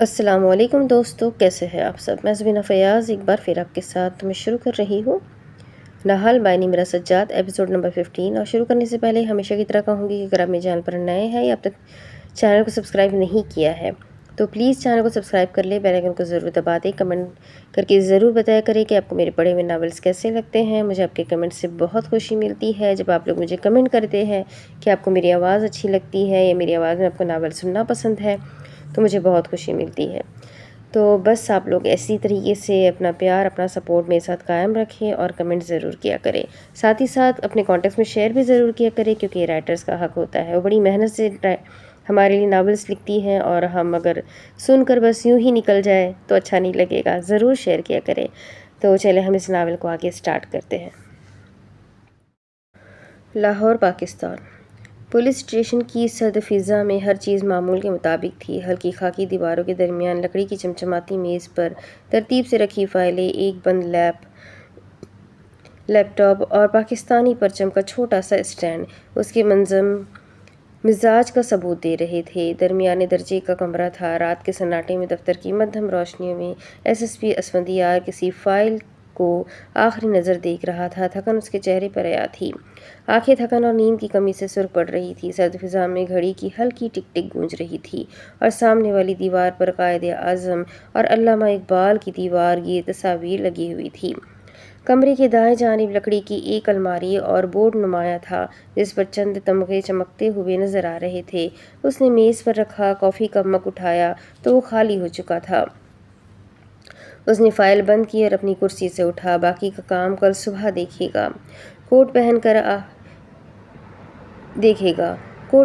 السلام علیکم دوستو، کیسے ہیں آپ سب؟ میں زبینہ فیاض ایک بار پھر آپ کے ساتھ میں شروع کر رہی ہوں ناہل بائنی میرا سجاد ایپیسوڈ نمبر 15۔ اور شروع کرنے سے پہلے ہمیشہ کی طرح کہوں گی کہ اگر آپ میرے چینل پر نئے ہیں یا اب تک چینل کو سبسکرائب نہیں کیا ہے تو پلیز چینل کو سبسکرائب کر لیں، بیل آئیکن کو ضرور دبا دیں، کمنٹ کر کے ضرور بتایا کریں کہ آپ کو میرے پڑھے ہوئے ناولس کیسے لگتے ہیں۔ مجھے آپ کے کمنٹ سے بہت خوشی ملتی ہے جب آپ لوگ مجھے کمنٹ کرتے ہیں کہ آپ کو میری آواز اچھی لگتی ہے یا میری آواز میں آپ کو ناول سننا پسند ہے، تو مجھے بہت خوشی ملتی ہے۔ تو بس آپ لوگ ایسی طریقے سے اپنا پیار، اپنا سپورٹ میرے ساتھ قائم رکھیں اور کمنٹ ضرور کیا کریں۔ ساتھ ہی ساتھ اپنے کانٹیکٹس میں شیئر بھی ضرور کیا کریں، کیونکہ یہ رائٹرز کا حق ہوتا ہے، وہ بڑی محنت سے ہمارے لیے ناولس لکھتی ہیں، اور ہم اگر سن کر بس یوں ہی نکل جائے تو اچھا نہیں لگے گا، ضرور شیئر کیا کریں۔ تو چلیں ہم اس ناول کو آگے سٹارٹ کرتے ہیں۔ لاہور، پاکستان۔ پولیس اسٹیشن کی سرد فضا میں ہر چیز معمول کے مطابق تھی۔ ہلکی خاکی دیواروں کے درمیان لکڑی کی چمچماتی میز پر ترتیب سے رکھی فائلیں، ایک بند لیپ ٹاپ اور پاکستانی پرچم کا چھوٹا سا اسٹینڈ اس کے منظم مزاج کا ثبوت دے رہے تھے۔ درمیانے درجے کا کمرہ تھا۔ رات کے سناٹے میں دفتر کی مدھم روشنیوں میں ایس پی اسفندیار کسی فائل کو آخری نظر دیکھ رہا تھا۔ تھکن اس کے چہرے پر عیاں تھی، آنکھیں تھکن اور نیند کی کمی سے سرخ پڑ رہی تھی۔ سرد فضا میں گھڑی کی ہلکی ٹک ٹک گونج رہی تھی، اور سامنے والی دیوار پر قائد اعظم اور علامہ اقبال کی دیوار گیر تصاویر لگی ہوئی تھی۔ کمرے کے دائیں جانب لکڑی کی ایک الماری اور بورڈ نمایاں تھا جس پر چند تمغے چمکتے ہوئے نظر آ رہے تھے۔ اس نے میز پر رکھا کافی کا مگ اٹھایا تو وہ خالی ہو چکا تھا۔ اس نے فائل بند کی اور اپنی کرسی سے اٹھا۔ باقی کا کام کل صبح دیکھے گا۔ کوٹ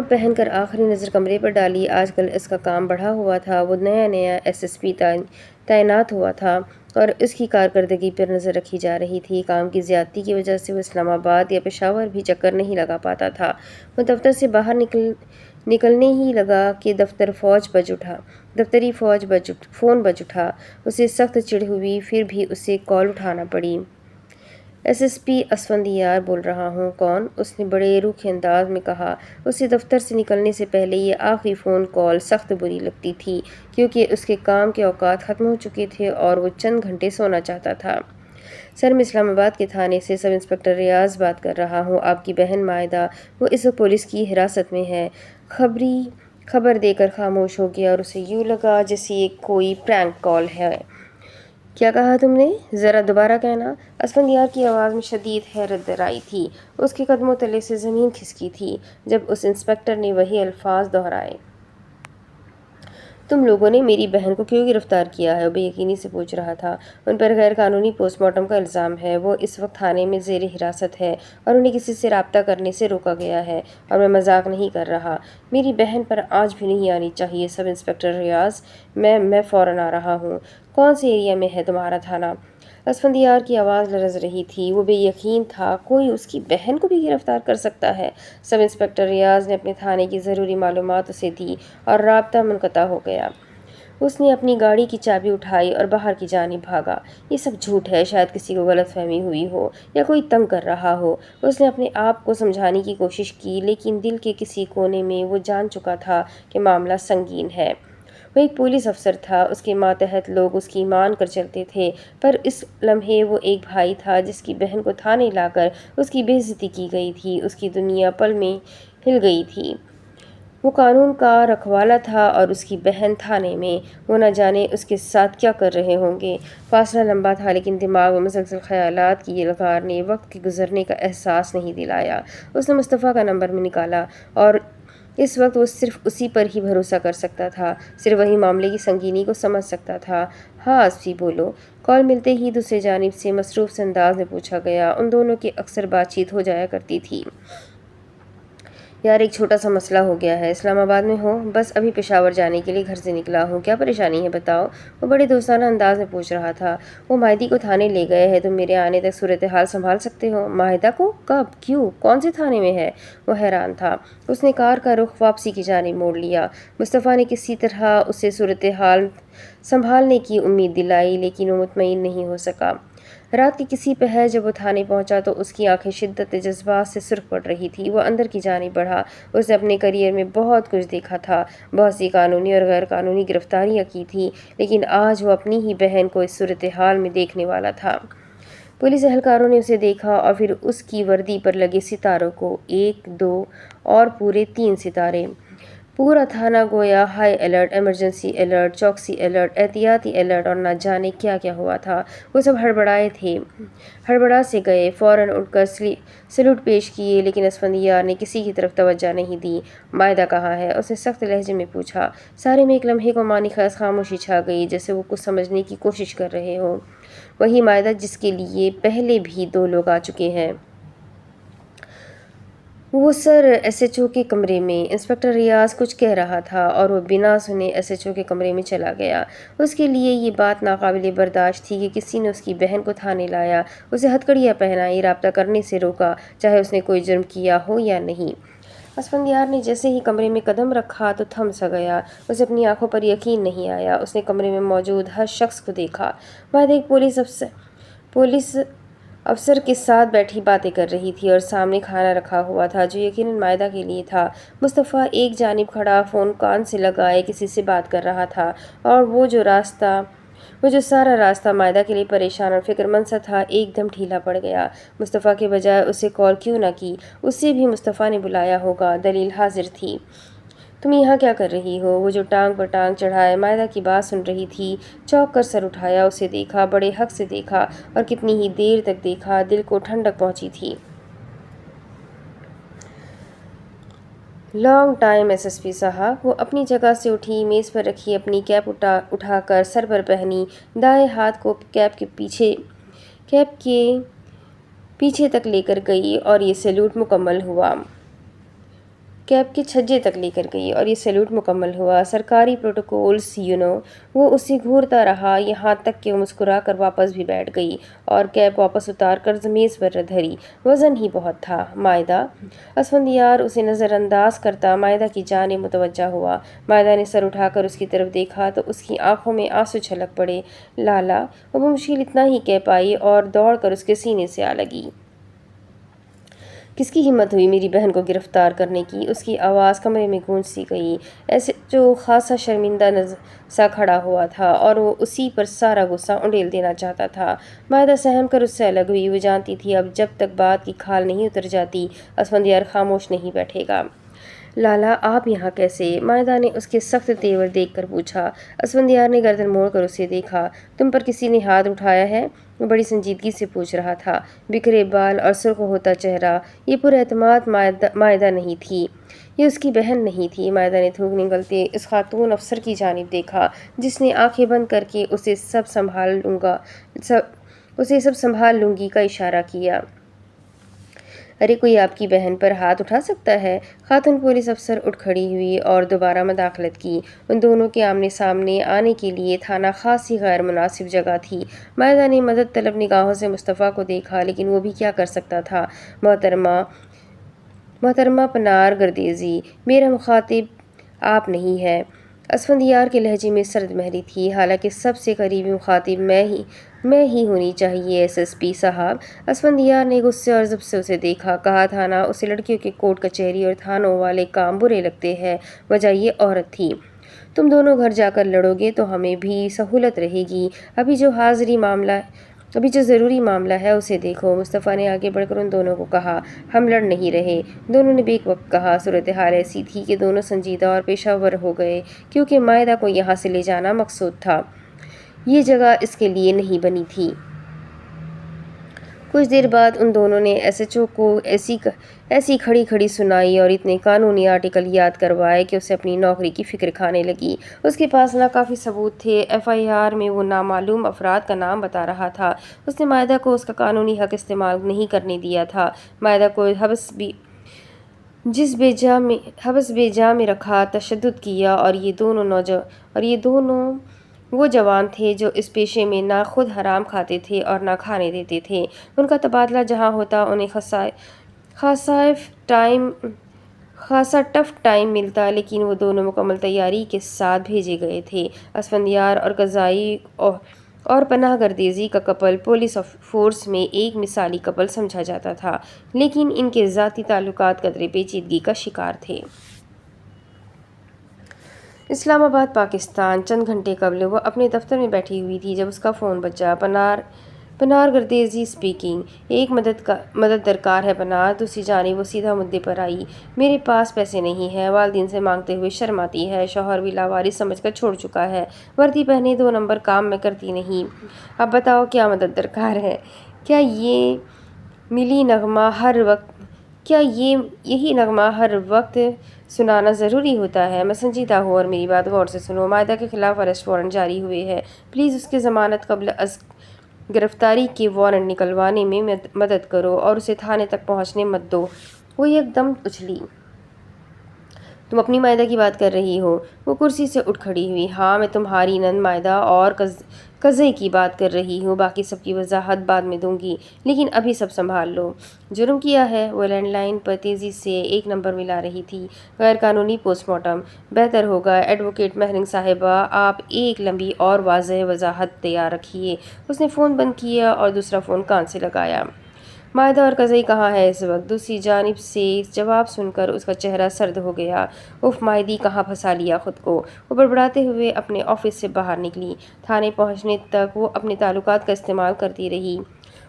پہن کر آخری نظر کمرے پر ڈالی۔ آج کل اس کا کام بڑھا ہوا تھا۔ وہ نیا ایس پی تعینات ہوا تھا اور اس کی کارکردگی پر نظر رکھی جا رہی تھی۔ کام کی زیادتی کی وجہ سے وہ اسلام آباد یا پشاور بھی چکر نہیں لگا پاتا تھا۔ وہ دفتر سے باہر نکلنے ہی لگا کہ دفتری فون بج اٹھا۔ اسے سخت چڑ ہوئی، پھر بھی اسے کال اٹھانا پڑی۔ ایس پی اسفندیار بول رہا ہوں۔ کون؟ اس نے بڑے روکھے انداز میں کہا۔ اسے دفتر سے نکلنے سے پہلے یہ آخری فون کال سخت بری لگتی تھی، کیونکہ اس کے کام کے اوقات ختم ہو چکے تھے اور وہ چند گھنٹے سونا چاہتا تھا۔ سر، میں اسلام آباد کے تھانے سے سب انسپکٹر ریاض بات کر رہا ہوں۔ آپ کی بہن مائدہ، وہ اس وقت پولیس کی حراست میں ہے۔ خبر دے کر خاموش ہو گیا اور اسے یوں لگا جیسے یہ کوئی پرینک کال ہے۔ کیا کہا تم نے؟ ذرا دوبارہ کہنا۔ اسفندیار کی آواز میں شدید حیرت درائی تھی۔ اس کے قدموں تلے سے زمین کھسکی تھی جب اس انسپکٹر نے وہی الفاظ دہرائے۔ تم لوگوں نے میری بہن کو کیوں گرفتار کیا ہے؟ وہ بے یقینی سے پوچھ رہا تھا۔ ان پر غیر قانونی پوسٹ مارٹم کا الزام ہے۔ وہ اس وقت تھانے میں زیر حراست ہے اور انہیں کسی سے رابطہ کرنے سے روکا گیا ہے، اور میں مذاق نہیں کر رہا۔ میری بہن پر آنچ بھی نہیں آنی چاہیے۔ سب انسپکٹر ریاض، میں فوراً آ رہا ہوں۔ کون سے ایریا میں ہے تمہارا تھانہ؟ اسفندیار کی آواز لرز رہی تھی۔ وہ بے یقین تھا کوئی اس کی بہن کو بھی گرفتار کر سکتا ہے۔ سب انسپکٹر ریاض نے اپنے تھانے کی ضروری معلومات اسے دی اور رابطہ منقطع ہو گیا۔ اس نے اپنی گاڑی کی چابی اٹھائی اور باہر کی جانب بھاگا۔ یہ سب جھوٹ ہے، شاید کسی کو غلط فہمی ہوئی ہو یا کوئی تنگ کر رہا ہو۔ اس نے اپنے آپ کو سمجھانے کی کوشش کی، لیکن دل کے کسی کونے میں وہ جان چکا تھا کہ معاملہ سنگین ہے۔ وہ ایک پولیس افسر تھا، اس کے ماتحت لوگ اس کی مان کر چلتے تھے، پر اس لمحے وہ ایک بھائی تھا جس کی بہن کو تھانے لا کر اس کی بے عزتی کی گئی تھی۔ اس کی دنیا پل میں ہل گئی تھی۔ وہ قانون کا رکھوالا تھا اور اس کی بہن تھانے میں۔ وہ نہ جانے اس کے ساتھ کیا کر رہے ہوں گے۔ فاصلہ لمبا تھا، لیکن دماغ میں مسلسل خیالات کی یلغار نے وقت کے گزرنے کا احساس نہیں دلایا۔ اس نے مصطفیٰ کا نمبر نکالا اور اس وقت وہ صرف اسی پر ہی بھروسہ کر سکتا تھا، صرف وہی معاملے کی سنگینی کو سمجھ سکتا تھا۔ ہاں اسفی، بولو۔ کال ملتے ہی دوسری جانب سے مصروف سے انداز میں پوچھا گیا۔ ان دونوں کی اکثر بات چیت ہو جایا کرتی تھی۔ یار، ایک چھوٹا سا مسئلہ ہو گیا ہے۔ اسلام آباد میں ہو؟ بس ابھی پشاور جانے کے لیے گھر سے نکلا ہوں۔ کیا پریشانی ہے بتاؤ؟ وہ بڑے دوستانہ انداز میں پوچھ رہا تھا۔ وہ مائدی کو تھانے لے گئے ہیں، تم میرے آنے تک صورتحال سنبھال سکتے ہو؟ مائدہ کو؟ کب؟ کیوں؟ کون سے تھانے میں ہے؟ وہ حیران تھا۔ اس نے کار کا رخ واپسی کی جانب موڑ لیا۔ مصطفیٰ نے کسی طرح اسے صورتحال سنبھالنے کی امید دلائی، لیکن وہ مطمئن نہیں ہو سکا۔ رات کی کسی پہر جب وہ تھانے پہنچا تو اس کی آنکھیں شدت جذبات سے سرخ پڑ رہی تھی۔ وہ اندر کی جانب بڑھا۔ اس نے اپنے کیریئر میں بہت کچھ دیکھا تھا، بہت سی قانونی اور غیر قانونی گرفتاریاں کی تھیں، لیکن آج وہ اپنی ہی بہن کو اس صورتحال میں دیکھنے والا تھا۔ پولیس اہلکاروں نے اسے دیکھا اور پھر اس کی وردی پر لگے ستاروں کو، 1 2 اور پورے 3 ستارے۔ پورا تھانہ گویا ہائی الرٹ، ایمرجنسی الرٹ، چوکسی الرٹ، احتیاطی الرٹ اور نہ جانے کیا کیا ہوا تھا۔ وہ سب ہڑبڑائے تھے، ہڑبڑا سے گئے، فوراً اٹھ کر سلوٹ پیش کیے، لیکن اسفندیار نے کسی کی طرف توجہ نہیں دی۔ مائدہ کہاں ہے؟ اس نے سخت لہجے میں پوچھا۔ سارے میں ایک لمحے کو معنی خیز خاموشی چھا گئی، جیسے وہ کچھ سمجھنے کی کوشش کر رہے ہوں۔ وہی مائدہ جس کے لیے پہلے بھی 2 لوگ آ چکے ہیں۔ وہ سر ایس ایچ او کے کمرے میں۔ انسپکٹر ریاض کچھ کہہ رہا تھا اور وہ بنا سنے ایس ایچ او کے کمرے میں چلا گیا۔ اس کے لیے یہ بات ناقابل برداشت تھی کہ کسی نے اس کی بہن کو تھانے لایا، اسے ہتھکڑیاں پہنائی، رابطہ کرنے سے روکا، چاہے اس نے کوئی جرم کیا ہو یا نہیں۔ اسفندیار نے جیسے ہی کمرے میں قدم رکھا تو تھم سا گیا۔ اسے اپنی آنکھوں پر یقین نہیں آیا۔ اس نے کمرے میں موجود ہر شخص کو دیکھا۔ مائدہ ایک پولیس افسر کے ساتھ بیٹھی باتیں کر رہی تھی اور سامنے کھانا رکھا ہوا تھا جو یقیناً مائدہ کے لیے تھا۔ مصطفیٰ ایک جانب کھڑا فون کان سے لگائے کسی سے بات کر رہا تھا، اور وہ جو سارا راستہ مائدہ کے لیے پریشان اور فکر مند سا تھا ایک دم ڈھیلا پڑ گیا۔ مصطفیٰ کے بجائے اسے کال کیوں نہ کی؟ اسے بھی مصطفیٰ نے بلایا ہوگا۔ دلیل حاضر تھی۔ تم یہاں کیا کر رہی ہو؟ وہ جو ٹانگ پر ٹانگ چڑھائے مائدہ کی بات سن رہی تھی، چونک کر سر اٹھایا، اسے دیکھا، بڑے حق سے دیکھا، اور کتنی ہی دیر تک دیکھا، دل کو ٹھنڈک پہنچی تھی۔ Long time S S P صاحب۔ وہ اپنی جگہ سے اٹھی، میز پر رکھی اپنی کیپ اٹھا کر سر پر پہنی، دائیں ہاتھ کو کیپ کے پیچھے تک لے کر گئی اور یہ سیلوٹ مکمل ہوا۔ کیپ کے چھجے تک لے کر گئی اور یہ سیلوٹ مکمل ہوا۔ سرکاری پروٹوکولز وہ اسے گھورتا رہا یہاں تک کہ وہ مسکرا کر واپس بھی بیٹھ گئی اور کیپ واپس اتار کر میز پر دھری۔ وزن ہی بہت تھا۔ مائدہ؟ اسفندیار اسے نظر انداز کرتا مائدہ کی جانب متوجہ ہوا۔ مائدہ نے سر اٹھا کر اس کی طرف دیکھا تو اس کی آنکھوں میں آنسو چھلک پڑے۔ لالا؟ وہ بمشکل اتنا ہی کہہ پائی اور دوڑ کر اس کے سینے سے آ لگی۔ کس کی ہمت ہوئی میری بہن کو گرفتار کرنے کی؟ اس کی آواز کمرے میں گونج سی گئی۔ ایسے جو خاصا شرمندہ سا کھڑا ہوا تھا اور وہ اسی پر سارا غصہ انڈیل دینا چاہتا تھا۔ مائدہ سہم کر اس سے الگ ہوئی۔ وہ جانتی تھی اب جب تک بات کی کھال نہیں اتر جاتی اسفندیار خاموش نہیں بیٹھے گا۔ لالا آپ یہاں کیسے؟ مائدہ نے اس کے سخت تیور دیکھ کر پوچھا۔ اسفندیار نے گردن موڑ کر اسے دیکھا۔ تم پر کسی نے ہاتھ اٹھایا ہے؟ وہ بڑی سنجیدگی سے پوچھ رہا تھا۔ بکھرے بال اور سرخ ہوتا چہرہ، یہ پر اعتماد مائدہ نہیں تھی، یہ اس کی بہن نہیں تھی۔ مائدہ نے تھوک نگلتے اس خاتون افسر کی جانب دیکھا جس نے آنکھیں بند کر کے اسے سب سنبھال لوں گی کا اشارہ کیا۔ ارے کوئی آپ کی بہن پر ہاتھ اٹھا سکتا ہے؟ خاتون پولیس افسر اٹھ کھڑی ہوئی اور دوبارہ مداخلت کی۔ ان دونوں کے آمنے سامنے آنے کے لیے تھانہ خاصی غیر مناسب جگہ تھی۔ مائدہ نے مدد طلب نگاہوں سے مصطفیٰ کو دیکھا، لیکن وہ بھی کیا کر سکتا تھا؟ محترمہ پنار گردیزی، میرا مخاطب آپ نہیں ہے۔ اسفندیار کے لہجے میں سرد مہری تھی، حالانکہ سب سے قریبی مخاطب میں ہی ہونی چاہیے ایس ایس پی صاحب۔ اسفندیار نے غصے اور ضبط سے اسے دیکھا۔ کہا تھا نا اسے لڑکیوں کے کورٹ کچہری اور تھانوں والے کام برے لگتے ہیں، وجہ یہ عورت تھی۔ تم دونوں گھر جا کر لڑو گے تو ہمیں بھی سہولت رہے گی۔ ابھی جو ضروری معاملہ ہے اسے دیکھو۔ مصطفیٰ نے آگے بڑھ کر ان دونوں کو کہا۔ ہم لڑ نہیں رہے، دونوں نے بیک وقت کہا۔ صورتحال ایسی تھی کہ دونوں سنجیدہ اور پیشہ ور ہو گئے، کیونکہ مائدہ کو یہاں سے لے جانا مقصود تھا، یہ جگہ اس کے لیے نہیں بنی تھی۔ کچھ دیر بعد ان دونوں نے ایس ایچ او کو ایسی کھڑی سنائی اور اتنے قانونی آرٹیکل یاد کروائے کہ اسے اپنی نوکری کی فکر کھانے لگی۔ اس کے پاس ناکافی ثبوت تھے۔ ایف آئی آر میں وہ نامعلوم افراد کا نام بتا رہا تھا۔ اس نے مائدہ کو اس کا قانونی حق استعمال نہیں کرنے دیا تھا۔ مائدہ کو حبس بے جا میں رکھا، تشدد کیا، اور یہ دونوں وہ جوان تھے جو اس پیشے میں نہ خود حرام کھاتے تھے اور نہ کھانے دیتے تھے۔ ان کا تبادلہ جہاں ہوتا انہیں خاصا ٹف ٹائم ملتا، لیکن وہ دونوں مکمل تیاری کے ساتھ بھیجے گئے تھے۔ اسفندیار اور قضائی اور پناہ گردیزی کا کپل پولیس فورس میں ایک مثالی کپل سمجھا جاتا تھا، لیکن ان کے ذاتی تعلقات قدرے پیچیدگی کا شکار تھے۔ اسلام آباد، پاکستان۔ چند گھنٹے قبل وہ اپنے دفتر میں بیٹھی ہوئی تھی جب اس کا فون بجا۔ پناہ گردیزی اسپیکنگ۔ ایک مدد درکار ہے پناہ۔ دوسری جانب وہ سیدھا مدعے پر آئی۔ میرے پاس پیسے نہیں ہیں، والدین سے مانگتے ہوئے شرم آتی ہے، شوہر بھی لاوارث سمجھ کر چھوڑ چکا ہے، وردی پہنے 2 نمبر کام میں کرتی نہیں۔ اب بتاؤ کیا مدد درکار ہے؟ کیا یہی نغمہ ہر وقت سنانا ضروری ہوتا ہے؟ میں سنجیدہ ہوں اور میری بات غور سے سنو۔ مائدہ کے خلاف اریسٹ وارنٹ جاری ہوئے ہیں، پلیز اس کی ضمانت قبل از گرفتاری کے وارنٹ نکلوانے میں مدد کرو اور اسے تھانے تک پہنچنے مت دو۔ وہ ایک دم اچھلی۔ تم اپنی مائدہ کی بات کر رہی ہو؟ وہ کرسی سے اٹھ کھڑی ہوئی۔ ہاں، میں تمہاری نند مائدہ اور قزے کی بات کر رہی ہوں، باقی سب کی وضاحت بعد میں دوں گی، لیکن ابھی سب سنبھال لو۔ جرم کیا ہے؟ وہ لینڈ لائن پر تیزی سے ایک نمبر ملا رہی تھی۔ غیر قانونی پوسٹ مارٹم۔ بہتر ہوگا ایڈوکیٹ مہرنگ صاحبہ آپ ایک لمبی اور واضح وضاحت تیار رکھیے۔ اس نے فون بند کیا اور دوسرا فون کان سے لگایا۔ مائدہ اور قزئی کہاں ہے اس وقت؟ دوسری جانب سے جواب سن کر اس کا چہرہ سرد ہو گیا۔ اف، مائدی کہاں پھنسا لیا خود کو؟ وہ بڑبڑاتے ہوئے اپنے آفس سے باہر نکلی۔ تھانے پہنچنے تک وہ اپنے تعلقات کا استعمال کرتی رہی۔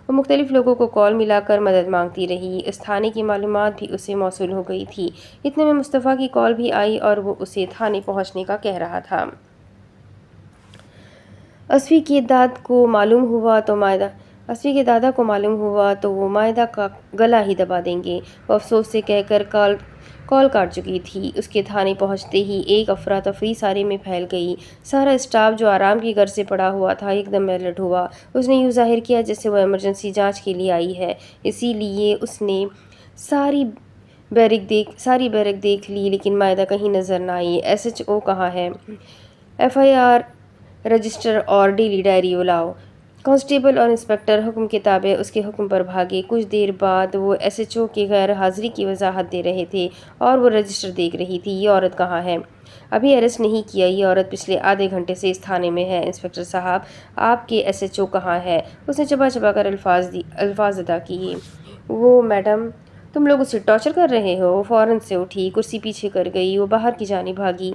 وہ مختلف لوگوں کو کال ملا کر مدد مانگتی رہی۔ اس تھانے کی معلومات بھی اسے موصول ہو گئی تھی۔ اتنے میں مصطفیٰ کی کال بھی آئی اور وہ اسے تھانے پہنچنے کا کہہ رہا تھا۔ اصفی کے دادا کو معلوم ہوا تو وہ مائدہ کا گلا ہی دبا دیں گے۔ وہ افسوس سے کہہ کر کال کاٹ چکی تھی۔ اس کے تھانے پہنچتے ہی ایک افراتفری سارے میں پھیل گئی۔ سارا اسٹاف جو آرام کی غرض سے پڑا ہوا تھا ایک دم الرٹ ہوا۔ اس نے یوں ظاہر کیا جیسے وہ ایمرجنسی جانچ کے لیے آئی ہے، اسی لیے اس نے ساری بیرک دیکھ لی، لیکن مائدہ کہیں نظر نہ آئی۔ ایس ایچ او کہاں ہے؟ FIR رجسٹر اور ڈیلی ڈائری لاؤ۔ کانسٹیبل اور انسپکٹر حکم کے تابع اس کے حکم پر بھاگے۔ کچھ دیر بعد وہ SHO کی غیر حاضری کی وضاحت دے رہے تھے اور وہ رجسٹر دیکھ رہی تھی۔ یہ عورت کہاں ہے؟ ابھی اریسٹ نہیں کیا، یہ عورت پچھلے آدھے گھنٹے سے اس تھانے میں ہے۔ انسپکٹر صاحب، آپ کے SHO کہاں ہے؟ اس نے چبا چبا کر الفاظ ادا کیے۔ وہ میڈم، تم لوگ اسے ٹارچر کر رہے ہو؟ وہ فوراً سے اٹھی، کرسی پیچھے کر گئی۔ وہ باہر کی جانب بھاگی،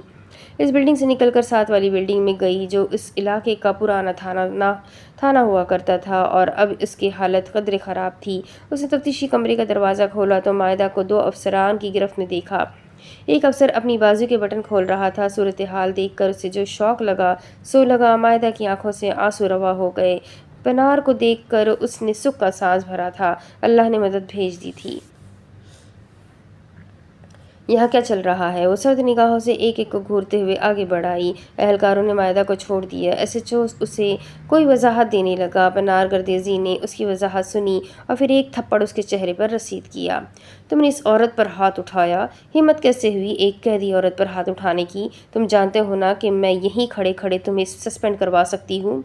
اس بلڈنگ سے نکل کر ساتھ والی بلڈنگ میں گئی جو اس علاقے کا پرانا تھانہ ہوا کرتا تھا اور اب اس کی حالت قدرے خراب تھی۔ اس نے تفتیشی کمرے کا دروازہ کھولا تو مائدہ کو 2 افسران کی گرفت میں دیکھا۔ ایک افسر اپنی بازو کے بٹن کھول رہا تھا۔ صورتحال دیکھ کر اسے جو شوق لگا، مائدہ کی آنکھوں سے آنسو روا ہو گئے۔ پناہ کو دیکھ کر اس نے سکھ کا سانس بھرا تھا۔ اللہ نے مدد بھیج دی تھی۔ یہاں کیا چل رہا ہے؟ وہ سرد نگاہوں سے ایک ایک کو گھورتے ہوئے آگے بڑھ آئی۔ اہلکاروں نے مائدہ کو چھوڑ دیا۔ SHO اسے کوئی وضاحت دینے لگا۔ پناہ گردیزی نے اس کی وضاحت سنی اور پھر ایک تھپڑ اس کے چہرے پر رسید کیا۔ تم نے اس عورت پر ہاتھ اٹھایا؟ ہمت کیسے ہوئی ایک قیدی عورت پر ہاتھ اٹھانے کی؟ تم جانتے ہو نا کہ میں یہیں کھڑے کھڑے تمہیں سسپینڈ کروا سکتی ہوں۔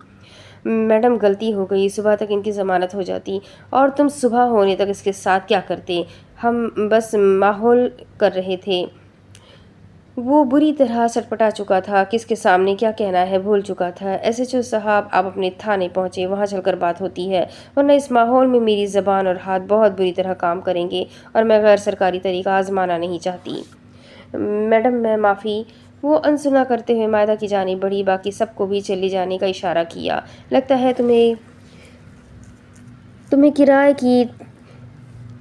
میڈم، غلطی ہو گئی، صبح تک ان کی ضمانت ہو جاتی اور تم صبح ہونے تک اس کے ساتھ کیا کرتے؟ ہم بس ماحول کر رہے تھے۔ وہ بری طرح سٹپٹا چکا تھا، کس کے سامنے کیا کہنا ہے بھول چکا تھا۔ SHO صاحب، آپ اپنے تھانے پہنچے، وہاں چل کر بات ہوتی ہے، ورنہ اس ماحول میں میری زبان اور ہاتھ بہت بری طرح کام کریں گے اور میں غیر سرکاری طریقہ آزمانا نہیں چاہتی۔ میڈم، میں معافی۔ وہ انسنا کرتے ہوئے مائدہ کی جانب بڑھی، باقی سب کو بھی چلے جانے کا اشارہ کیا۔ لگتا ہے تمہیں کرائے کی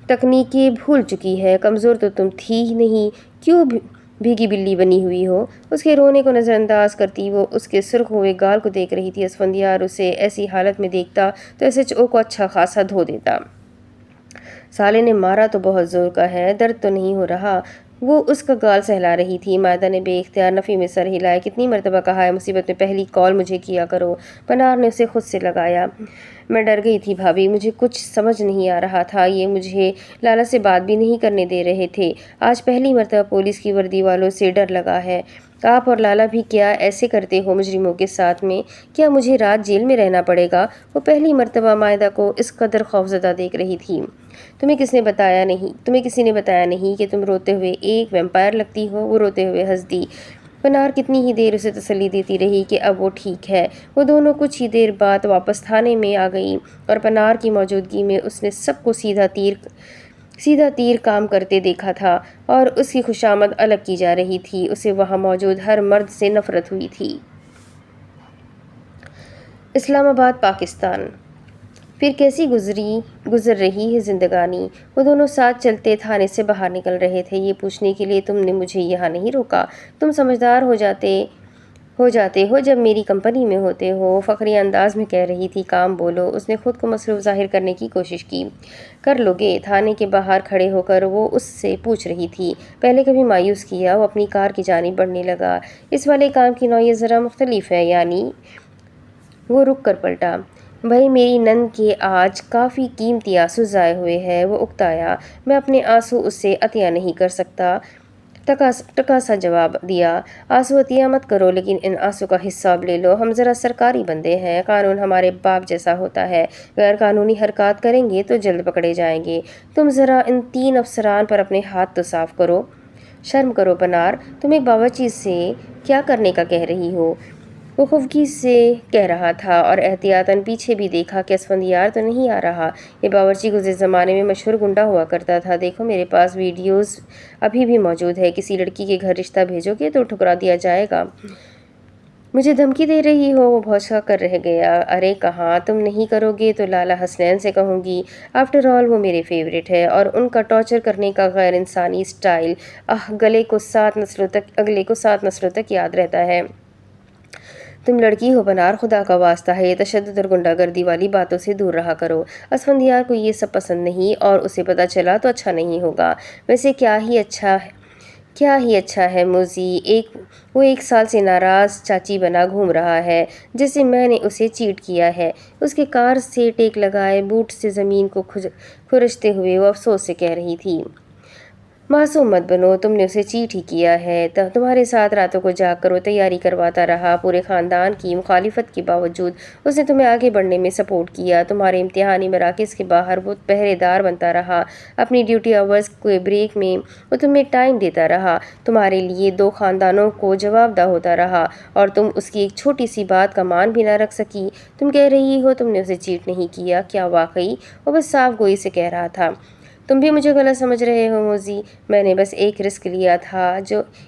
تکنیکیں بھول چکی ہے، کمزور تو تم تھی ہی نہیں، کیوں بھیگی بلی بنی ہوئی ہو؟ اس کے رونے کو نظر انداز کرتی وہ اس کے سرخ ہوئے گال کو دیکھ رہی تھی۔ اسفندیار اسے ایسی حالت میں دیکھتا تو SHO کو اچھا خاصا دھو دیتا۔ سالے نے مارا تو بہت زور کا ہے، درد تو نہیں ہو رہا؟ وہ اس کا گال سہلا رہی تھی۔ مائدہ نے بے اختیار نفی میں سر ہلایا۔ کتنی مرتبہ کہا ہے مصیبت میں پہلی کال مجھے کیا کرو؟ پناہ نے اسے خود سے لگایا۔ میں ڈر گئی تھی بھابھی، مجھے کچھ سمجھ نہیں آ رہا تھا، یہ مجھے لالا سے بات بھی نہیں کرنے دے رہے تھے۔ آج پہلی مرتبہ پولیس کی وردی والوں سے ڈر لگا ہے۔ آپ اور لالا بھی کیا ایسے کرتے ہو مجرموں کے ساتھ میں؟ کیا مجھے رات جیل میں رہنا پڑے گا؟ وہ پہلی مرتبہ مائدہ کو اس قدر خوفزدہ دیکھ رہی تھی۔ تمہیں کسی نے بتایا نہیں کہ تم روتے ہوئے ایک ویمپائر لگتی ہو؟ وہ روتے ہوئے ہنس دی۔ پنار کتنی ہی دیر اسے تسلی دیتی رہی کہ اب وہ ٹھیک ہے۔ وہ دونوں کچھ ہی دیر بعد واپس تھانے میں آ گئیں اور پنار کی موجودگی میں اس نے سب کو سیدھا تیر کام کرتے دیکھا تھا اور اس کی خوشامد الگ کی جا رہی تھی۔ اسے وہاں موجود ہر مرد سے نفرت ہوئی تھی۔ اسلام آباد، پاکستان۔ پھر کیسی گزر رہی ہے زندگانی؟ وہ دونوں ساتھ چلتے تھانے سے باہر نکل رہے تھے۔ یہ پوچھنے کے لیے تم نے مجھے یہاں نہیں روکا؟ تم سمجھدار ہو جاتے ہو جب میری کمپنی میں ہوتے ہو، فخری انداز میں کہہ رہی تھی۔ کام بولو۔ اس نے خود کو مصروف ظاہر کرنے کی کوشش کی۔ کر لو گے؟ تھانے کے باہر کھڑے ہو کر وہ اس سے پوچھ رہی تھی۔ پہلے کبھی مایوس کیا؟ وہ اپنی کار کی جانب بڑھنے لگا۔ اس والے کام کی نوعیت ذرا مختلف ہے، یعنی؟ وہ رک کر پلٹا۔ بھئی میری نند کے آج کافی قیمتی آنسو ضائع ہوئے ہیں، وہ اکتایا۔ میں اپنے آنسو اس سے عطیہ نہیں کر سکتا، ٹکا سا جواب دیا۔ آنسو عطیہ مت کرو، لیکن ان آنسو کا حساب لے لو۔ ہم ذرا سرکاری بندے ہیں، قانون ہمارے باپ جیسا ہوتا ہے، غیر قانونی حرکات کریں گے تو جلد پکڑے جائیں گے۔ تم ذرا ان 3 افسران پر اپنے ہاتھ تو صاف کرو۔ شرم کرو پنار، تم ایک باورچی سے کیا کرنے کا کہہ رہی ہو؟ وہ خفگی سے کہہ رہا تھا اور احتیاطاً پیچھے بھی دیکھا کہ اسفندیار تو نہیں آ رہا۔ یہ باورچی گزشتہ زمانے میں مشہور گنڈا ہوا کرتا تھا۔ دیکھو میرے پاس ویڈیوز ابھی بھی موجود ہے۔ کسی لڑکی کے گھر رشتہ بھیجو گے تو ٹھکرا دیا جائے گا۔ مجھے دھمکی دے رہی ہو؟ وہ بھوچا کر رہ گیا۔ ارے کہاں، تم نہیں کرو گے تو لالا حسنین سے کہوں گی۔ آفٹر آل وہ میرے فیورٹ ہے اور ان کا ٹارچر کرنے کا غیر انسانی سٹائل اگلے کو 7 نسلوں تک یاد رہتا ہے۔ تم لڑکی ہو پنار، خدا کا واسطہ ہے یہ تشدد اور غنڈہ گردی والی باتوں سے دور رہا کرو۔ اسفندیار کو یہ سب پسند نہیں اور اسے پتہ چلا تو اچھا نہیں ہوگا۔ ویسے کیا ہی اچھا ہے موزی، وہ 1 سال سے ناراض چاچی بنا گھوم رہا ہے جیسے میں نے اسے چیٹ کیا ہے۔ اس کے کار سے ٹیک لگائے بوٹ سے زمین کو کھرچتے ہوئے وہ افسوس سے کہہ رہی تھی۔ معصوم مت بنو، تم نے اسے چیٹ ہی کیا ہے۔ تمہارے ساتھ راتوں کو جاگ کر وہ تیاری کرواتا رہا، پورے خاندان کی مخالفت کے باوجود اس نے تمہیں آگے بڑھنے میں سپورٹ کیا۔ تمہارے امتحانی مراکز کے باہر وہ پہرے دار بنتا رہا، اپنی ڈیوٹی آورز کے بریک میں وہ تمہیں ٹائم دیتا رہا، تمہارے لیے 2 خاندانوں کو جواب دہ ہوتا رہا اور تم اس کی ایک چھوٹی سی بات کا مان بھی نہ رکھ سکی۔ تم کہہ رہی ہو تم نے اسے چیٹ نہیں کیا، کیا واقعی؟ وہ بس صاف گوئی سے کہہ رہا تھا۔ تم بھی مجھے غلط سمجھ رہے ہو موزی، میں نے بس ایک رسک لیا تھا،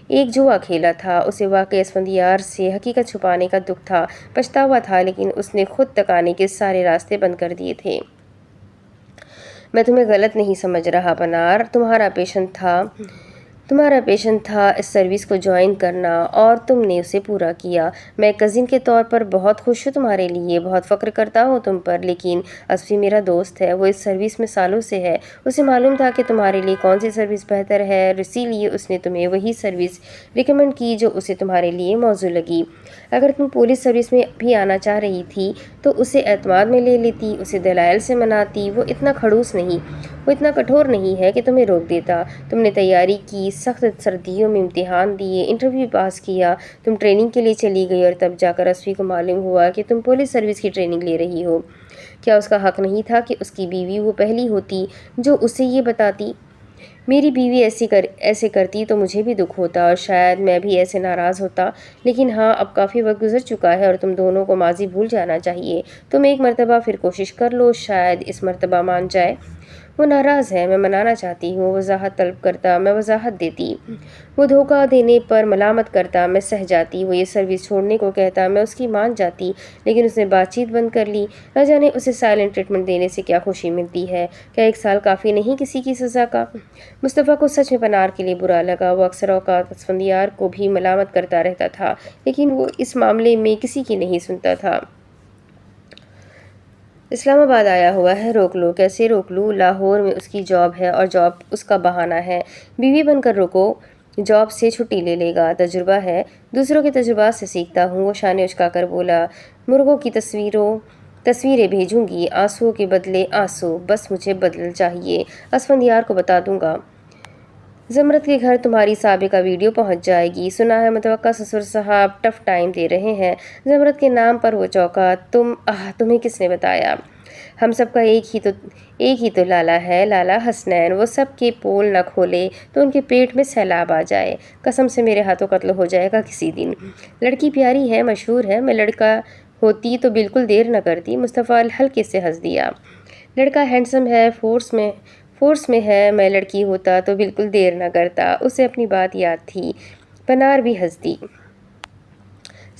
ایک جوا کھیلا تھا۔ اسے واقعی اسفندیار سے حقیقت چھپانے کا دکھ تھا، پچھتاوا تھا، لیکن اس نے خود تک آنے کے سارے راستے بند کر دیے تھے۔ میں تمہیں غلط نہیں سمجھ رہا پنار، تمہارا پیشن تھا اس سروس کو جوائن کرنا اور تم نے اسے پورا کیا۔ میں کزن کے طور پر بہت خوش ہوں تمہارے لیے، بہت فخر کرتا ہوں تم پر، لیکن اسفی میرا دوست ہے، وہ اس سروس میں سالوں سے ہے۔ اسے معلوم تھا کہ تمہارے لیے کون سی سروس بہتر ہے اور اسی لیے اس نے تمہیں وہی سروس ریکمینڈ کی جو اسے تمہارے لیے موزوں لگی۔ اگر تم پولیس سروس میں بھی آنا چاہ رہی تھی تو اسے اعتماد میں لے لیتی، اسے دلائل سے مناتی۔ وہ اتنا کٹھور نہیں ہے کہ تمہیں روک دیتا۔ تم نے تیاری کی، سخت سردیوں میں امتحان دیے، انٹرویو پاس کیا، تم ٹریننگ کے لیے چلی گئی اور تب جا کر اسفی کو معلوم ہوا کہ تم پولیس سروس کی ٹریننگ لے رہی ہو۔ کیا اس کا حق نہیں تھا کہ اس کی بیوی وہ پہلی ہوتی جو اسے یہ بتاتی؟ میری بیوی ایسے کرتی تو مجھے بھی دکھ ہوتا اور شاید میں بھی ایسے ناراض ہوتا، لیکن ہاں اب کافی وقت گزر چکا ہے اور تم دونوں کو ماضی بھول جانا چاہیے۔ تم ایک مرتبہ پھر کوشش کر لو، شاید اس مرتبہ مان جائے۔ وہ ناراض ہے، میں منانا چاہتی ہوں۔ وضاحت طلب کرتا، میں وضاحت دیتی۔ وہ دھوکہ دینے پر ملامت کرتا، میں سہ جاتی۔ وہ یہ سروس چھوڑنے کو کہتا، میں اس کی مان جاتی، لیکن اس نے بات چیت بند کر لی۔ نہ جانے اسے سائلنٹ ٹریٹمنٹ دینے سے کیا خوشی ملتی ہے۔ کیا 1 سال کافی نہیں کسی کی سزا کا؟ مصطفیٰ کو سچ میں پنار کے لیے برا لگا۔ وہ اکثر اوقات اسفندیار کو بھی ملامت کرتا رہتا تھا، لیکن وہ اس معاملے میں کسی کی نہیں سنتا تھا۔ اسلام آباد آیا ہوا ہے، روک لو۔ کیسے روک لوں؟ لاہور میں اس کی جاب ہے اور جاب اس کا بہانہ ہے۔ بیوی بن کر روکو، جاب سے چھٹی لے لے گا۔ تجربہ ہے، دوسروں کے تجربات سے سیکھتا ہوں۔ وہ شانے اچکا کر بولا۔ مرغوں کی تصویریں بھیجوں گی، آنسوؤں کے بدلے آنسو، بس مجھے بدل چاہیے، اسفندیار کو بتا دوں گا۔ زمرت کے گھر تمہاری سابقہ ویڈیو پہنچ جائے گی۔ سنا ہے متوقع سسر صاحب ٹف ٹائم دے رہے ہیں۔ زمرت کے نام پر وہ چوکا۔ تمہیں کس نے بتایا؟ ہم سب کا ایک ہی تو لالا ہے، لالا حسنین۔ وہ سب کے پول نہ کھولے تو ان کے پیٹ میں سیلاب آ جائے۔ قسم سے میرے ہاتھوں قتل ہو جائے گا کسی دن۔ لڑکی پیاری ہے، مشہور ہے، میں لڑکا ہوتی تو بالکل دیر نہ کرتی۔ مصطفیٰ ہلکے سے ہنس دیا۔ لڑکا ہینڈسم ہے، فورس میں ہے، میں لڑکی ہوتا تو بالکل دیر نہ کرتا۔ اسے اپنی بات یاد تھی۔ پنار بھی ہنس دی۔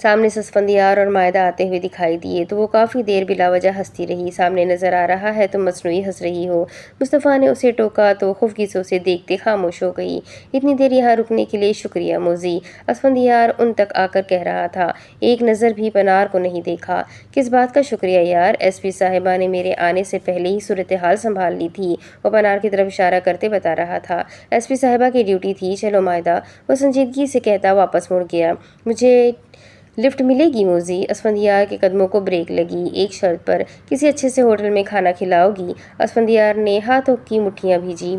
سامنے سے اسفندیار اور مائدہ آتے ہوئے دکھائی دیے تو وہ کافی دیر بلا وجہ ہنستی رہی۔ سامنے نظر آ رہا ہے تم مصنوعی ہنس رہی ہو۔ مصطفیٰ نے اسے ٹوکا تو خفگی سے اسے دیکھتے خاموش ہو گئی۔ اتنی دیر یہاں رکنے کے لیے شکریہ موزی، اسفندیار ان تک آ کر کہہ رہا تھا۔ ایک نظر بھی پنار کو نہیں دیکھا۔ کس بات کا شکریہ یار؟ ایس پی صاحبہ نے میرے آنے سے پہلے ہی صورتحال سنبھال لی تھی، وہ پنار کی طرف اشارہ کرتے بتا رہا تھا۔ ایس پی صاحبہ کی ڈیوٹی تھی، چلو مائدہ، وہ سنجیدگی سے کہتا واپس مڑ گیا۔ مجھے لفٹ ملے گی موزی؟ اسفندیار کے قدموں کو بریک لگی۔ ایک شرط پر، کسی اچھے سے ہوٹل میں کھانا کھلاؤ گی؟ اسفندیار نے ہاتھوں کی مٹھیاں بھیجی۔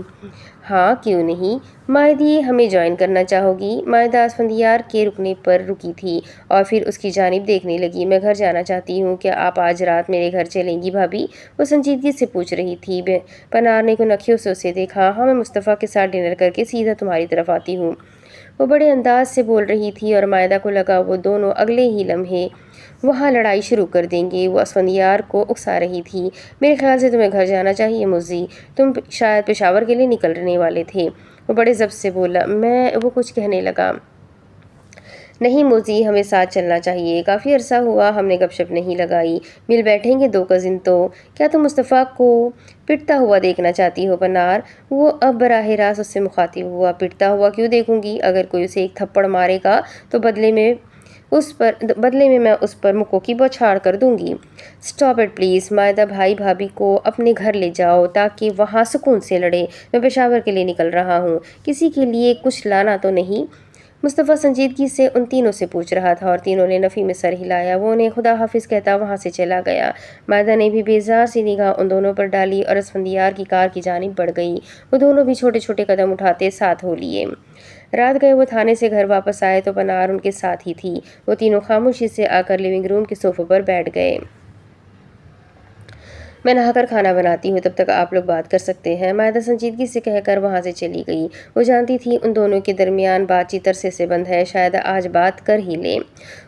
ہاں کیوں نہیں، مائدی ہمیں جوائن کرنا چاہو گی؟ مائدہ اسفندیار کے رکنے پر رکی تھی اور پھر اس کی جانب دیکھنے لگی۔ میں گھر جانا چاہتی ہوں، کیا آپ آج رات میرے گھر چلیں گی بھابھی؟ وہ سنجیدگی سے پوچھ رہی تھی۔ پنار نے کن اکھیوں سے اسے دیکھا۔ ہاں، میں مصطفیٰ کے ساتھ ڈنر کر کے سیدھا تمہاری طرف آتی ہوں۔ وہ بڑے انداز سے بول رہی تھی اور مائدہ کو لگا وہ دونوں اگلے ہی لمحے وہاں لڑائی شروع کر دیں گے۔ وہ اسفندیار کو اکسا رہی تھی۔ میرے خیال سے تمہیں گھر جانا چاہیے موزی، تم شاید پشاور کے لیے نکلنے والے تھے۔ وہ بڑے ضبط سے بولا۔ وہ کچھ کہنے لگا۔ نہیں موزی، ہمیں ساتھ چلنا چاہیے، کافی عرصہ ہوا ہم نے گپ شپ نہیں لگائی، مل بیٹھیں گے دو کزن تو۔ کیا تم مصطفیٰ کو پٹتا ہوا دیکھنا چاہتی ہو پنار؟ وہ اب براہ راست اس سے مخاطب ہوا۔ پٹتا ہوا کیوں دیکھوں گی؟ اگر کوئی اسے ایک تھپڑ مارے گا تو بدلے میں میں اس پر مکوں کی بوچھاڑ کر دوں گی۔ اسٹاپ اٹ پلیز، مائدہ بھائی بھابھی کو اپنے گھر لے جاؤ تاکہ وہاں سکون سے لڑے۔ میں پشاور کے لیے نکل رہا ہوں، کسی کے لیے کچھ لانا تو نہیں؟ مصطفیٰ سنجیدگی سے ان تینوں سے پوچھ رہا تھا اور تینوں نے نفی میں سر ہلایا۔ وہ انہیں خدا حافظ کہتا وہاں سے چلا گیا۔ مائدہ نے بھی بیزار سی نگاہ ان دونوں پر ڈالی اور اسفندیار کی کار کی جانب بڑھ گئی۔ وہ دونوں بھی چھوٹے چھوٹے قدم اٹھاتے ساتھ ہو لیے۔ رات گئے وہ تھانے سے گھر واپس آئے تو پنار ان کے ساتھ ہی تھی۔ وہ تینوں خاموشی سے آ کر لیونگ روم کے صوفے پر بیٹھ گئے۔ میں نہا کر کھانا بناتی ہوں، تب تک آپ لوگ بات کر سکتے ہیں، مائدہ سنجیدگی سے کہہ کر وہاں سے چلی گئی۔ وہ جانتی تھی ان دونوں کے درمیان بات چیت عرصے سے بند ہے، شاید آج بات کر ہی لیں۔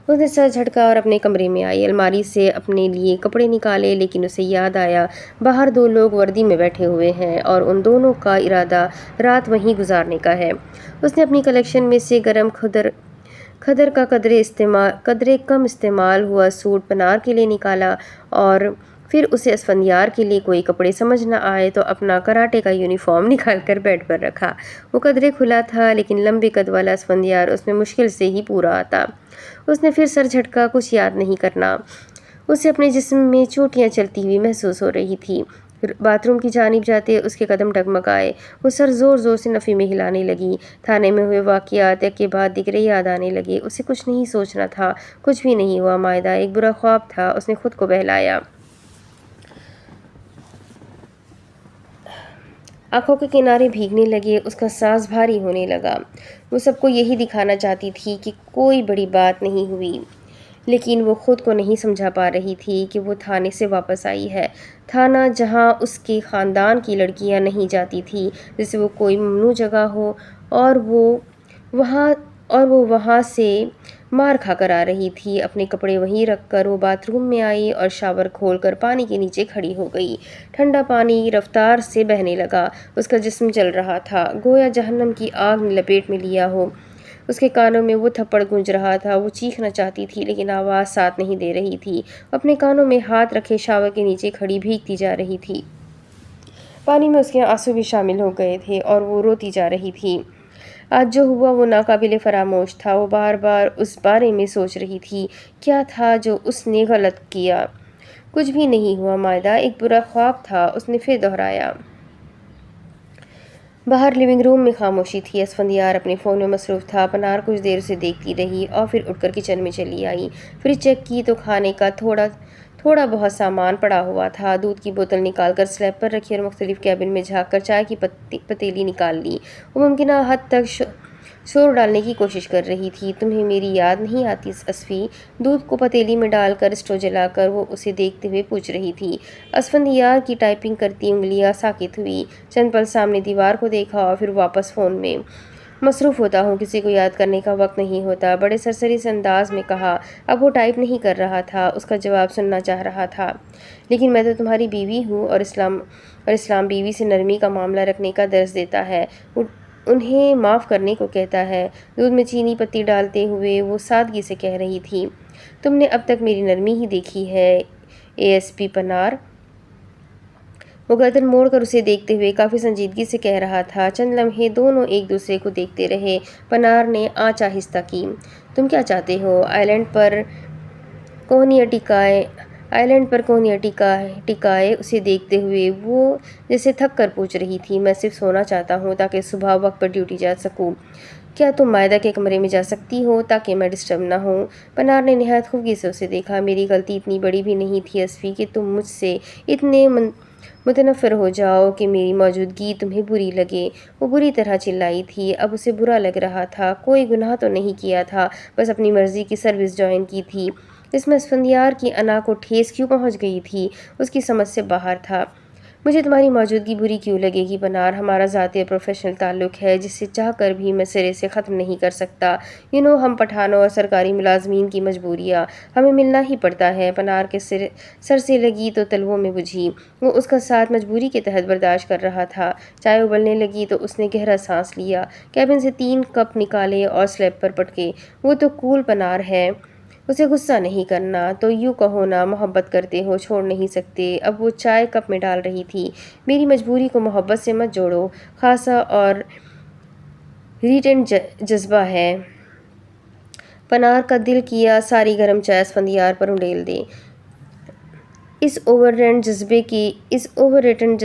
اس نے سر جھٹکا اور اپنے کمرے میں آئی، الماری سے اپنے لیے کپڑے نکالے، لیکن اسے یاد آیا باہر دو لوگ وردی میں بیٹھے ہوئے ہیں اور ان دونوں کا ارادہ رات وہیں گزارنے کا ہے۔ اس نے اپنی کلیکشن میں سے گرم کھدر کا قدرے کم استعمال ہوا سوٹ پنار کے لیے نکالا اور پھر اسے اسفندیار کے لیے کوئی کپڑے سمجھ نہ آئے تو اپنا کراٹے کا یونیفارم نکال کر بیڈ پر رکھا۔ وہ قدرے کھلا تھا لیکن لمبے قد والا اسفندیار اس میں مشکل سے ہی پورا آتا۔ اس نے پھر سر جھٹکا، کچھ یاد نہیں کرنا۔ اسے اپنے جسم میں چوٹیاں چلتی ہوئی محسوس ہو رہی تھی۔ باتھ روم کی جانب جاتے اس کے قدم ڈگمگائے۔ وہ سر زور زور سے نفی میں ہلانے لگی۔ تھانے میں ہوئے واقعات کے بعد دیگرے یاد آنے لگے۔ اسے کچھ نہیں سوچنا تھا۔ کچھ بھی نہیں ہوا مائدہ، ایک برا خواب تھا، اس نے خود کو بہلایا۔ آنکھوں کے کنارے بھیگنے لگے، اس کا سانس بھاری ہونے لگا۔ وہ سب کو یہی دکھانا چاہتی تھی کہ کوئی بڑی بات نہیں ہوئی، لیکن وہ خود کو نہیں سمجھا پا رہی تھی کہ وہ تھانے سے واپس آئی ہے۔ تھانہ جہاں اس کے خاندان کی لڑکیاں نہیں جاتی تھیں، جیسے وہ کوئی ممنوع جگہ ہو، اور وہ وہاں سے مار کھا کر آ رہی تھی۔ اپنے کپڑے وہیں رکھ کر وہ باتھ روم میں آئی اور شاور کھول کر پانی کے نیچے کھڑی ہو گئی۔ ٹھنڈا پانی رفتار سے بہنے لگا، اس کا جسم جل رہا تھا، گویا جہنم کی آگ نے لپیٹ میں لیا ہو۔ اس کے کانوں میں وہ تھپڑ گونج رہا تھا، وہ چیخنا چاہتی تھی لیکن آواز ساتھ نہیں دے رہی تھی۔ اپنے کانوں میں ہاتھ رکھے شاور کے نیچے کھڑی بھیگتی جا رہی تھی۔ پانی میں اس کے آنسو بھی شامل ہو گئے تھے اور وہ روتی جا رہی تھی۔ آج جو ہوا وہ ناقابل فراموش تھا۔ وہ بار بار اس بارے میں سوچ رہی تھی، کیا تھا جو اس نے غلط کیا؟ کچھ بھی نہیں ہوا مائدہ، ایک برا خواب تھا، اس نے پھر دہرایا۔ باہر لیونگ روم میں خاموشی تھی۔ اسفندیار اپنے فون میں مصروف تھا۔ پنار کچھ دیر اسے دیکھتی رہی اور پھر اٹھ کر کچن میں چلی آئی۔ فریج چیک کی تو کھانے کا تھوڑا بہت سامان پڑا ہوا تھا۔ دودھ کی بوتل نکال کر سلیب پر رکھی اور مختلف کیبن میں جھانک کر چائے کی پتیلی نکال لی۔ وہ ممکنہ حد تک شور ڈالنے کی کوشش کر رہی تھی۔ تمہیں میری یاد نہیں آتی اسفی؟ دودھ کو پتیلی میں ڈال کر اسٹو جلا کر وہ اسے دیکھتے ہوئے پوچھ رہی تھی۔ اسفندیار کی ٹائپنگ کرتی انگلیاں ساکت ہوئی۔ چند پل سامنے دیوار کو دیکھا اور پھر واپس فون میں۔ مصروف ہوتا ہوں، کسی کو یاد کرنے کا وقت نہیں ہوتا، بڑے سرسری سے انداز میں کہا۔ اب وہ ٹائپ نہیں کر رہا تھا، اس کا جواب سننا چاہ رہا تھا۔ لیکن میں تو تمہاری بیوی ہوں اور اسلام بیوی سے نرمی کا معاملہ رکھنے کا درس دیتا ہے، انہیں معاف کرنے کو کہتا ہے۔ دودھ میں چینی پتی ڈالتے ہوئے وہ سادگی سے کہہ رہی تھی۔ تم نے اب تک میری نرمی ہی دیکھی ہے اے ایس پی پنار۔ وہ گردن موڑ کر اسے دیکھتے ہوئے کافی سنجیدگی سے کہہ رہا تھا۔ چند لمحے دونوں ایک دوسرے کو دیکھتے رہے۔ پنار نے آنچ آہستہ کی۔ تم کیا چاہتے ہو؟ آئلینڈ پر کوہنیاں ٹکائے اسے دیکھتے ہوئے وہ جیسے تھک کر پوچھ رہی تھی۔ میں صرف سونا چاہتا ہوں تاکہ صبح وقت پر ڈیوٹی جا سکوں۔ کیا تم مائدہ کے کمرے میں جا سکتی ہو تاکہ میں ڈسٹرب نہ ہوں؟ پنار نے نہایت خفگی سے اسے دیکھا۔ میری غلطی اتنی بڑی بھی نہیں تھی اسفی کہ تم مجھ سے اتنے متنفر ہو جاؤ کہ میری موجودگی تمہیں بری لگے۔ وہ بری طرح چلائی تھی۔ اب اسے برا لگ رہا تھا۔ کوئی گناہ تو نہیں کیا تھا، بس اپنی مرضی کی سروس جوائن کی تھی۔ اس میں اسفندیار کی انا کو ٹھیس کیوں پہنچ گئی تھی، اس کی سمجھ سے باہر تھا۔ مجھے تمہاری موجودگی بری کیوں لگے گی پنار؟ ہمارا ذاتی اور پروفیشنل تعلق ہے جسے چاہ کر بھی میں سرے سے ختم نہیں کر سکتا۔ ہم پٹھانوں اور سرکاری ملازمین کی مجبوریاں، ہمیں ملنا ہی پڑتا ہے۔ پنار کے سر سے لگی تو تلووں میں بجھی۔ وہ اس کا ساتھ مجبوری کے تحت برداشت کر رہا تھا۔ چائے ابلنے لگی تو اس نے گہرا سانس لیا، کیبن سے 3 کپ نکالے اور سلیب پر پٹکے۔ وہ تو کول پنار ہے، اسے غصہ نہیں کرنا۔ تو یوں کہو نا، محبت کرتے ہو، چھوڑ نہیں سکتے۔ اب وہ چائے کپ میں ڈال رہی تھی۔ میری مجبوری کو محبت سے مت جوڑو، خاصا اور ریٹنٹ جذبہ ہے۔ پنار کا دل کیا ساری گرم چائے اسفندیار پر انڈیل دے۔ اس اوور ریٹنٹ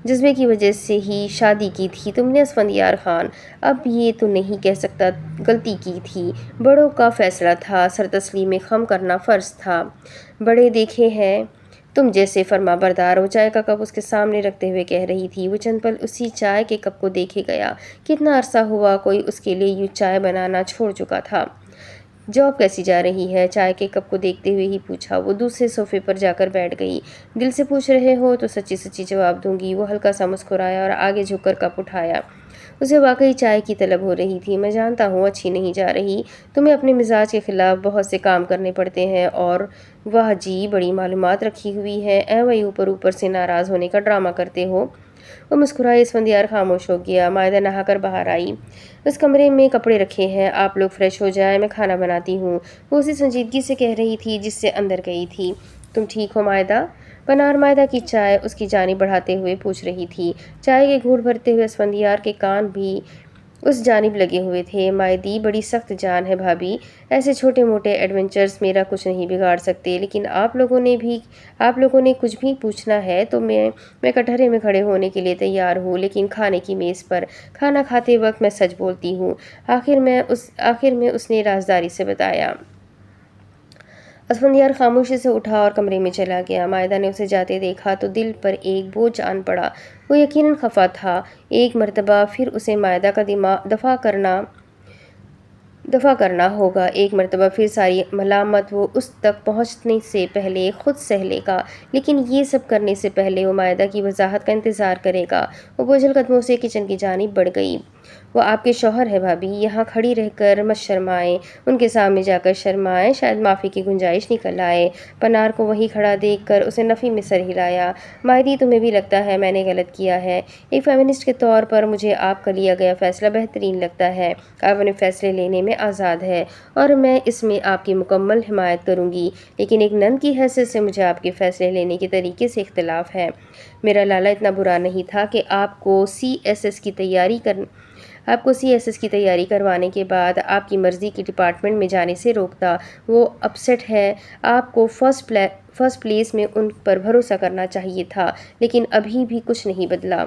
جذبے کی وجہ سے ہی شادی کی تھی تم نے اسفندیار خان؟ اب یہ تو نہیں کہہ سکتا غلطی کی تھی، بڑوں کا فیصلہ تھا، سر تسلیم خم کرنا فرض تھا۔ بڑے دیکھے ہیں تم جیسے فرما بردار۔ وہ چائے کا کپ اس کے سامنے رکھتے ہوئے کہہ رہی تھی۔ وہ چند پل اسی چائے کے کپ کو دیکھے گیا۔ کتنا عرصہ ہوا کوئی اس کے لیے یوں چائے بنانا چھوڑ چکا تھا۔ جاب کیسی جا رہی ہے؟ چائے کے کپ کو دیکھتے ہوئے ہی پوچھا۔ وہ دوسرے صوفے پر جا کر بیٹھ گئی۔ دل سے پوچھ رہے ہو تو سچی سچی جواب دوں گی۔ وہ ہلکا سا مسکرایا اور آگے جھک کر کپ اٹھایا۔ اسے واقعی چائے کی طلب ہو رہی تھی۔ میں جانتا ہوں اچھی نہیں جا رہی، تمہیں اپنے مزاج کے خلاف بہت سے کام کرنے پڑتے ہیں اور واہ جی بڑی معلومات رکھی ہوئی ہے، وہی اوپر سے ناراض ہونے کا ڈرامہ کرتے ہو۔ وہ مسکرائی۔ اسفندیار خاموش ہو گیا۔ مائدہ نہا کر باہر آئی۔ اس کمرے میں کپڑے رکھے ہیں، آپ لوگ فریش ہو جائیں، میں کھانا بناتی ہوں، وہ اسی سنجیدگی سے کہہ رہی تھی جس سے اندر گئی تھی۔ تم ٹھیک ہو مائدہ؟ پنار مائدہ کی چائے اس کی جانب بڑھاتے ہوئے پوچھ رہی تھی۔ چائے کے گھونٹ بھرتے ہوئے اسفندیار کے کان بھی اس جانب لگے ہوئے تھے۔ مائدی بڑی سخت جان ہے بھابی، ایسے چھوٹے موٹے ایڈونچرز میرا کچھ نہیں بگاڑ سکتے، لیکن آپ لوگوں نے کچھ بھی پوچھنا ہے تو میں کٹہرے میں کھڑے ہونے کے لیے تیار ہوں، لیکن کھانے کی میز پر کھانا کھاتے وقت میں سچ بولتی ہوں، آخر میں اس نے رازداری سے بتایا۔ اسفندیار خاموشی سے اٹھا اور کمرے میں چلا گیا۔ مائدہ نے اسے جاتے دیکھا تو دل پر ایک بوجھ آن پڑا۔ وہ یقیناً خفا تھا۔ ایک مرتبہ پھر اسے مائدہ کا دفاع کرنا ہوگا، ایک مرتبہ پھر ساری ملامت وہ اس تک پہنچنے سے پہلے خود سہ لے گا، لیکن یہ سب کرنے سے پہلے وہ مائدہ کی وضاحت کا انتظار کرے گا۔ وہ بوجھل قدموں سے کچن کی جانب بڑھ گئی۔ وہ آپ کے شوہر ہے بھابی، یہاں کھڑی رہ کر مت شرمائیں، ان کے سامنے جا کر شرمائیں، شاید معافی کی گنجائش نکل آئے۔ پنار کو وہیں کھڑا دیکھ کر اسے نفی میں سر ہلایا۔ مائدی تمہیں بھی لگتا ہے میں نے غلط کیا ہے؟ ایک فیمنسٹ کے طور پر مجھے آپ کا لیا گیا فیصلہ بہترین لگتا ہے، آپ اپنے فیصلے لینے میں آزاد ہے اور میں اس میں آپ کی مکمل حمایت کروں گی، لیکن ایک نن کی حیثیت سے مجھے آپ کے فیصلے لینے کے طریقے سے اختلاف ہے۔ میرا لالا اتنا برا نہیں تھا کہ آپ کو سی ایس ایس کی تیاری کروانے کے بعد آپ کی مرضی کی ڈپارٹمنٹ میں جانے سے روکتا۔ وہ اپسیٹ ہے، آپ کو فرسٹ پلیس میں ان پر بھروسہ کرنا چاہیے تھا، لیکن ابھی بھی کچھ نہیں بدلا۔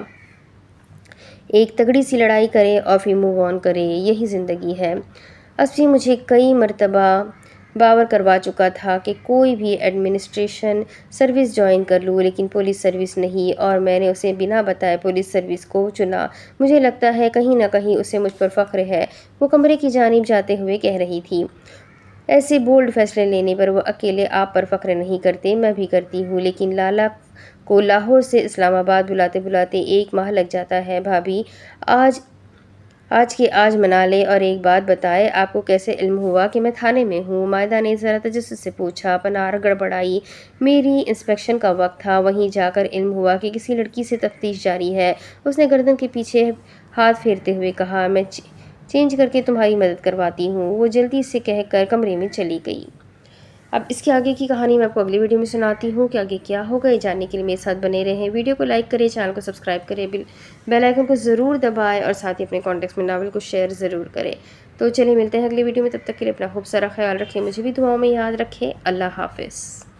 ایک تگڑی سی لڑائی کرے اور پھر موو آن کرے، یہی زندگی ہے۔ اصفی مجھے کئی مرتبہ باور کروا چکا تھا کہ کوئی بھی ایڈمنسٹریشن سروس جوائن کر لوں، لیکن پولیس سروس نہیں، اور میں نے اسے بنا بتائے پولیس سروس کو چنا۔ مجھے لگتا ہے کہیں نہ کہیں اسے مجھ پر فخر ہے، وہ کمرے کی جانب جاتے ہوئے کہہ رہی تھی۔ ایسے بولڈ فیصلے لینے پر وہ اکیلے آپ پر فخر نہیں کرتے، میں بھی کرتی ہوں، لیکن لالا کو لاہور سے اسلام آباد بلاتے بلاتے 1 ماہ لگ جاتا ہے۔ بھابھی آج کے آج منا لے، اور ایک بات بتائے، آپ کو کیسے علم ہوا کہ میں تھانے میں ہوں؟ مائدہ نے ذرا تجسس سے پوچھا۔ پنار گڑبڑائی۔ میری انسپیکشن کا وقت تھا، وہیں جا کر علم ہوا کہ کسی لڑکی سے تفتیش جاری ہے۔ اس نے گردن کے پیچھے ہاتھ پھیرتے ہوئے کہا، میں چینج کر کے تمہاری مدد کرواتی ہوں۔ وہ جلدی سے کہہ کر کمرے میں چلی گئی۔ اب اس کے آگے کی کہانی میں آپ کو اگلی ویڈیو میں سناتی ہوں کہ آگے کیا ہوگا۔ یہ جاننے کے لیے میرے ساتھ بنے رہیں۔ ویڈیو کو لائک کریں، چینل کو سبسکرائب کریں، بیل آئیکن کو ضرور دبائیں، اور ساتھ ہی اپنے کانٹیکٹس میں ناول کو شیئر ضرور کریں۔ تو چلیے ملتے ہیں اگلی ویڈیو میں، تب تک کے لیے اپنا خوب سارا خیال رکھیں، مجھے بھی دعاؤں میں یاد رکھیں۔ اللہ حافظ۔